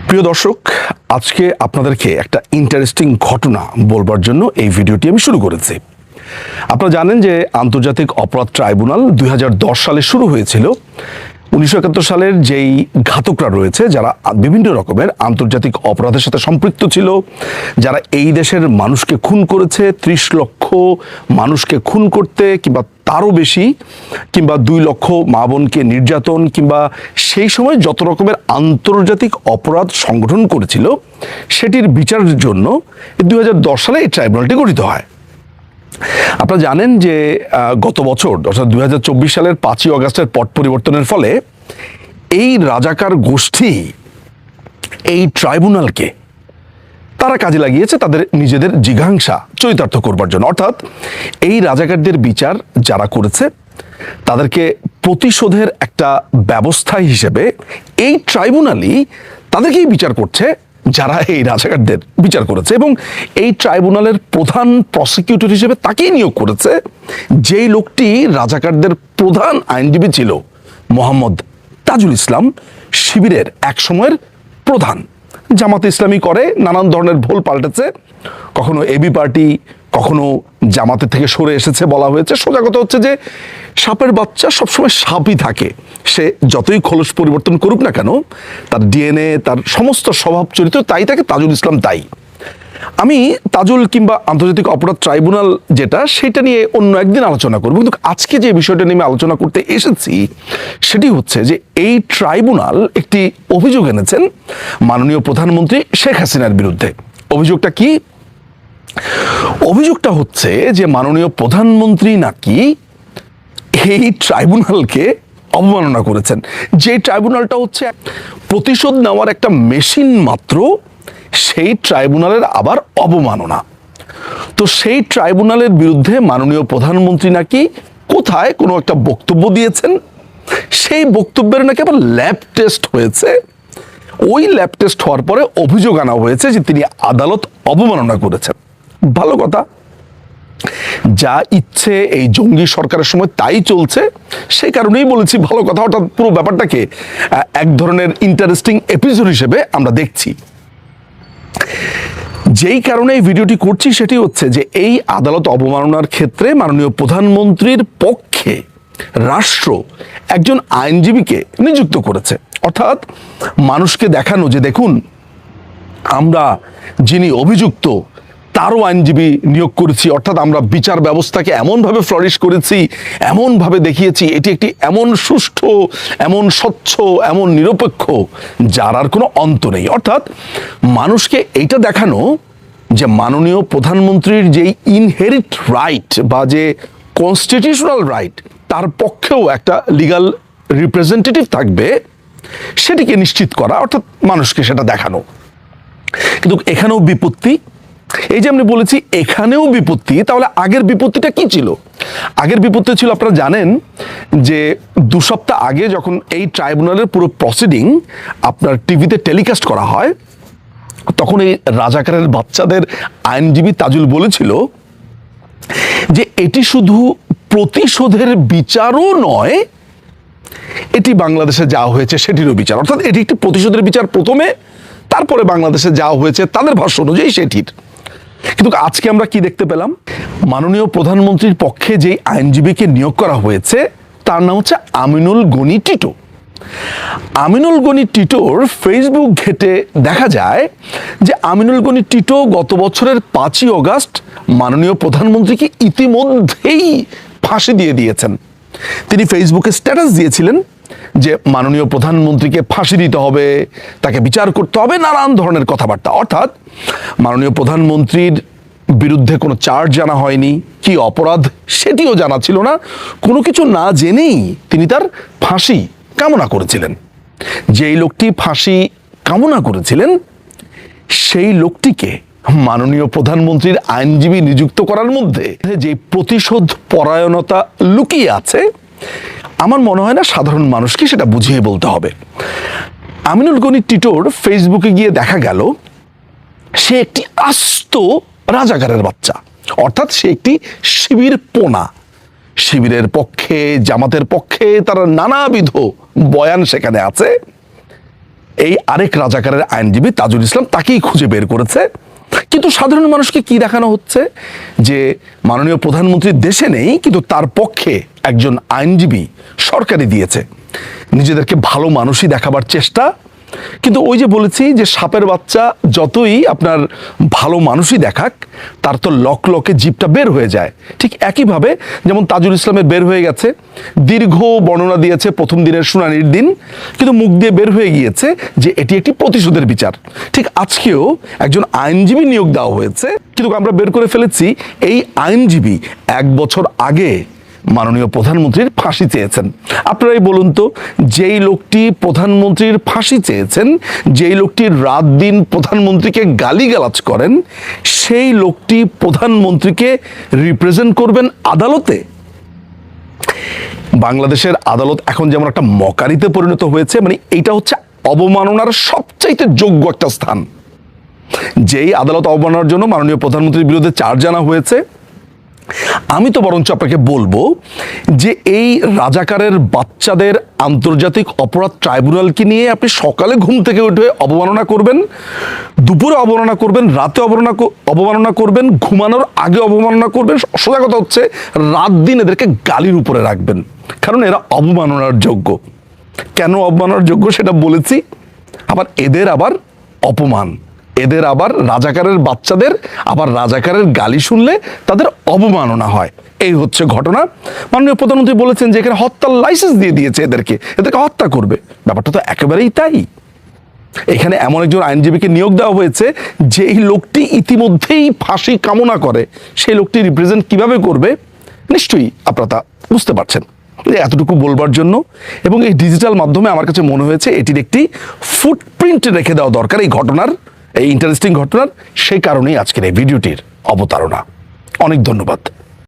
প্রিয় দর্শক, আজকে আপনাদেরকে একটা ইন্টারেস্টিং ঘটনা বলবার জন্য এই ভিডিওটি আমি শুরু করেছি। আপনারা জানেন যে আন্তর্জাতিক অপরাধ ট্রাইব্যুনাল 2010 সালে শুরু হয়েছিল। 1971 সালের যেই ঘাতকরা রয়েছে, যারা বিভিন্ন রকমের আন্তর্জাতিক অপরাধের সাথে সম্পৃক্ত ছিল, যারা এই দেশের মানুষকে খুন করেছে, 30 লক্ষ মানুষকে খুন করতে কিংবা তারও বেশি, কিংবা 2 লক্ষ মা বোনকে নির্যাতন, কিংবা সেই সময় যত রকমের আন্তর্জাতিক অপরাধ সংগঠন করেছিল, সেটির বিচারের জন্য 2010 সালে এই ট্রাইব্যুনালটি গঠিত হয়। আপনারা জানেন যে গত বছর অর্থাৎ 2024 সালের 5ই অগাস্টের পট পরিবর্তনের ফলে এই রাজাকার গোষ্ঠী এই ট্রাইব্যুনালকে তারা কাজে লাগিয়েছে তাদের নিজেদের জিঘাংসা চরিতার্থ করবার জন্য। অর্থাৎ এই রাজাকারদের বিচার যারা করেছে তাদেরকে প্রতিশোধের একটা ব্যবস্থা হিসেবে এই ট্রাইব্যুনালই তাদেরকেই বিচার করছে, যারা এই রাজাকারদের বিচার করেছে। এবং এই ট্রাইব্যুনালের প্রধান প্রসিকিউটর হিসেবে তাকেই নিয়োগ করেছে যেই লোকটি রাজাকারদের প্রধান আইনজীবী ছিল, মোহাম্মদ তাজুল ইসলাম, শিবিরের এক সময়ের প্রধান। জামাতে ইসলামী করে নানান ধরনের ভুল পাল্টেছে, কখনো এবি পার্টি, কখনো জামাতে থেকে সরে এসেছে বলা হয়েছে। সোজা কথা হচ্ছে যে সাপের বাচ্চা সবসময় সাপই থাকে, সে যতই খোলস পরিবর্তন করুক না কেন, তার ডিএনএ, তার সমস্ত স্বভাব চরিত্র তাই থাকে। তাজুল ইসলাম তাই। আমি তাজুল কিংবা আন্তর্জাতিক অপরাধ ট্রাইব্যুনাল যেটা, সেটা নিয়ে অন্য একদিন আলোচনা করব, কিন্তু আজকে যে বিষয়টা নিয়ে আলোচনা করতে এসেছি সেটি হচ্ছে যে এই ট্রাইব্যুনাল একটি অভিযোগ এনেছেন মাননীয় প্রধানমন্ত্রী শেখ হাসিনার বিরুদ্ধে। অভিযোগটা কি? অভিযোগটা হচ্ছে যে মাননীয় প্রধানমন্ত্রী নাকি এই ট্রাইব্যুনালকে অবমাননা করেছেন। যে ট্রাইব্যুনালটা হচ্ছে প্রতিশোধ নেওয়ার একটা মেশিন মাত্র, সেই ট্রাইব্যুনালের আবার অবমাননা। তো সেই ট্রাইব্যুনালের বিরুদ্ধে মাননীয় প্রধানমন্ত্রী নাকি কোথায় কোনো একটা বক্তব্য দিয়েছেন, সেই বক্তব্যের নাকি আবার ল্যাব টেস্ট হয়েছে। ওই ল্যাব টেস্ট হওয়ার পরে অভিযোগ আনা হয়েছে যে তিনি আদালত অবমাননা করেছেন। ভালো কথা, যা ইচ্ছে এই জঙ্গি সরকারের সময় তাই চলছে, সেই কারণেই বলেছি ভালো কথা। অর্থাৎ পুরো ব্যাপারটাকে এক ধরনের ইন্টারেস্টিং এপিসোড হিসেবে আমরা দেখছি। যেই কারণে এই ভিডিওটি করছি সেটি হচ্ছে যে এই আদালত অবমাননার ক্ষেত্রে মাননীয় প্রধানমন্ত্রীর পক্ষে রাষ্ট্র একজন আইনজীবীকে নিযুক্ত করেছে। অর্থাৎ মানুষকে দেখানো যে দেখুন, আমরা যিনি অভিযুক্ত তারও আইনজীবী নিয়োগ করেছি। অর্থাৎ আমরা বিচার ব্যবস্থাকে এমনভাবে ফ্লারিশ করেছি, এমনভাবে দেখিয়েছি এটি একটি এমন সুষ্ঠু, এমন স্বচ্ছ, এমন নিরপেক্ষ যার আর কোনো অন্ত নেই। অর্থাৎ মানুষকে এইটা দেখানো যে মাননীয় প্রধানমন্ত্রীর যেই ইনহেরিট রাইট বা যে কনস্টিটিউশনাল রাইট, তার পক্ষেও একটা লিগ্যাল রিপ্রেজেন্টেটিভ থাকবে, সেটিকে নিশ্চিত করা। অর্থাৎ মানুষকে সেটা দেখানো। কিন্তু এখানেও বিপত্তি। এই যে আমি বলেছি এখানেও বিপত্তি, তাহলে আগের বিপত্তিটা কি ছিল? আগের বিপত্তি ছিল, আপনারা জানেন যে 2 সপ্তাহ আগে যখন এই ট্রাইব্যুনালের পুরো প্রসিডিং আপনার টিভিতে টেলিকাস্ট করা হয়, তখন এই রাজাকারের বাচ্চাদের আইনজীবী তাজুল বলেছিল যে এটি শুধু প্রতিশোধের বিচারও নয়, এটি বাংলাদেশে যা হয়েছে সেটিরও বিচার। অর্থাৎ এটি একটি প্রতিশোধের বিচার প্রথমে, তারপরে বাংলাদেশে যা হয়েছে তাদের ভাষ্য অনুযায়ী সেটির। কিন্তু আজকে আমরা কি দেখতে পেলাম? মাননীয় প্রধানমন্ত্রীর পক্ষে যে আইনজীবীকে নিয়োগ করা হয়েছে তার নাম হচ্ছে আমিনুল গনি টিটো। আমিনুল গনি টিটোর ফেসবুক ঘেটে দেখা যায় যে আমিনুল গনি টিটো গত বছরের 5ই অগাস্ট মাননীয় প্রধানমন্ত্রীকে ইতিমধ্যেই ফাঁসি দিয়ে দিয়েছেন। তিনি ফেসবুকে স্ট্যাটাস দিয়েছিলেন যে মাননীয় প্রধানমন্ত্রীকে ফাঁসি দিতে হবে, তাকে বিচার করতে হবে, নানান ধরনের কথাবার্তা। অর্থাৎ মাননীয় প্রধানমন্ত্রীর বিরুদ্ধে কোনো চার্জ জানা হয়নি, কি অপরাধ সেটিও জানা ছিল না। কোনো কিছু না জেনেই তিনি তার ফাঁসি কামনা করেছিলেন। যেই লোকটি ফাঁসি কামনা করেছিলেন সেই লোকটিকে মাননীয় প্রধানমন্ত্রীর আইনজীবী নিযুক্ত করার মধ্যে যে প্রতিশোধ পরায়ণতা লুকিয়ে আছে, আমার মনে হয় না সাধারণ মানুষকে সেটা বুঝিয়ে বলতে হবে। আমিনুল গনি টিটোর ফেসবুকে গিয়ে দেখা গেল সে একটি আস্ত রাজাকারের বাচ্চা। অর্থাৎ সে একটি শিবির পোনা। শিবিরের পক্ষে, জামাতের পক্ষে তার নানাবিধ বয়ান সেখানে আছে। এই আরেক রাজাকারের আইনজীবী তাজুল ইসলাম তাকেই খুঁজে বের করেছে। কিন্তু সাধারণ মানুষকে কি দেখানো হচ্ছে যে মাননীয় প্রধানমন্ত্রী দেশে নেই, কিন্তু তার পক্ষে একজন আইনজীবী সরকারি দিয়েছে। নিজেদেরকে ভালো মানুষই দেখাবার চেষ্টা। কিন্তু ওই যে বলেছি যে সাপের বাচ্চা যতই আপনার ভালো মানুষই দেখাক, তার তো লকে জিভটা বের হয়ে যায়। ঠিক একইভাবে যেমন তাজুল ইসলামের বের হয়ে গেছে, দীর্ঘ বর্ণনা দিয়েছে প্রথম দিনের শুনানির দিন, কিন্তু মুখ দিয়ে বের হয়ে গিয়েছে যে এটি একটি প্রতিশোধের বিচার। ঠিক আজকেও একজন আইনজীবী নিয়োগ দেওয়া হয়েছে, কিন্তু আমরা বের করে ফেলেছি এই আইনজীবী 1 বছর আগে মাননীয় প্রধানমন্ত্রীর ফাঁসি চেয়েছেন। আপনারাই বলুন তো, যেই লোকটি প্রধানমন্ত্রীর ফাঁসি চেয়েছেন, যেই লোকটি রাত দিন প্রধানমন্ত্রীকে গালিগালাজ করেন, সেই লোকটি প্রধানমন্ত্রীকে রিপ্রেজেন্ট করবেন আদালতে। বাংলাদেশের আদালত এখন যেমন একটা মকারিতে পরিণত হয়েছে, মানে এইটা হচ্ছে অবমাননার সবচাইতে যোগ্য একটা স্থান। যেই আদালত অবমাননার জন্য মাননীয় প্রধানমন্ত্রীর বিরুদ্ধে চার্জ আনা হয়েছে, আমি তো বরঞ্চ আপনাকে বলবো যে এই রাজাকারের বাচ্চাদের আন্তর্জাতিক অপরাধ ট্রাইব্যুনালকে নিয়ে আপনি সকালে ঘুম থেকে উঠে অবমাননা করবেন, দুপুরে অবমাননা করবেন, রাতে অবমাননা করবেন, ঘুমানোর আগে অবমাননা করবেন। সোজা কথা হচ্ছে রাত দিন এদেরকে গালির উপরে রাখবেন, কারণ এরা অবমাননার যোগ্য। কেন অবমাননার যোগ্য সেটা বলেছি। আবার এদের আবার অপমান, এদের আবার রাজাকারের বাচ্চাদের আবার রাজাকারের গালি শুনলে তাদের অবমাননা হয়। এই হচ্ছে ঘটনা। মাননীয় প্রধানমন্ত্রী বলেছেন যে এখানে হত্যার লাইসেন্স দিয়ে দিয়েছে, এদেরকে হত্যা করবে। ব্যাপারটা তো একেবারেই তাই। এখানে এমন একজন আইনজীবীকে নিয়োগ দেওয়া হয়েছে যেই লোকটি ইতিমধ্যেই ফাঁসি কামনা করে, সেই লোকটি রিপ্রেজেন্ট কিভাবে করবে নিশ্চয়ই আপনারা তা বুঝতে পারছেন। এতটুকু বলবার জন্য, এবং এই ডিজিটাল মাধ্যমে আমার কাছে মনে হয়েছে এটির একটি ফুটপ্রিন্ট রেখে দেওয়া দরকার এই ঘটনার, এই ইন্টারেস্টিং ঘটনার। সেই কারণেই আজকের এই ভিডিওটির অবতারণা। অনেক ধন্যবাদ।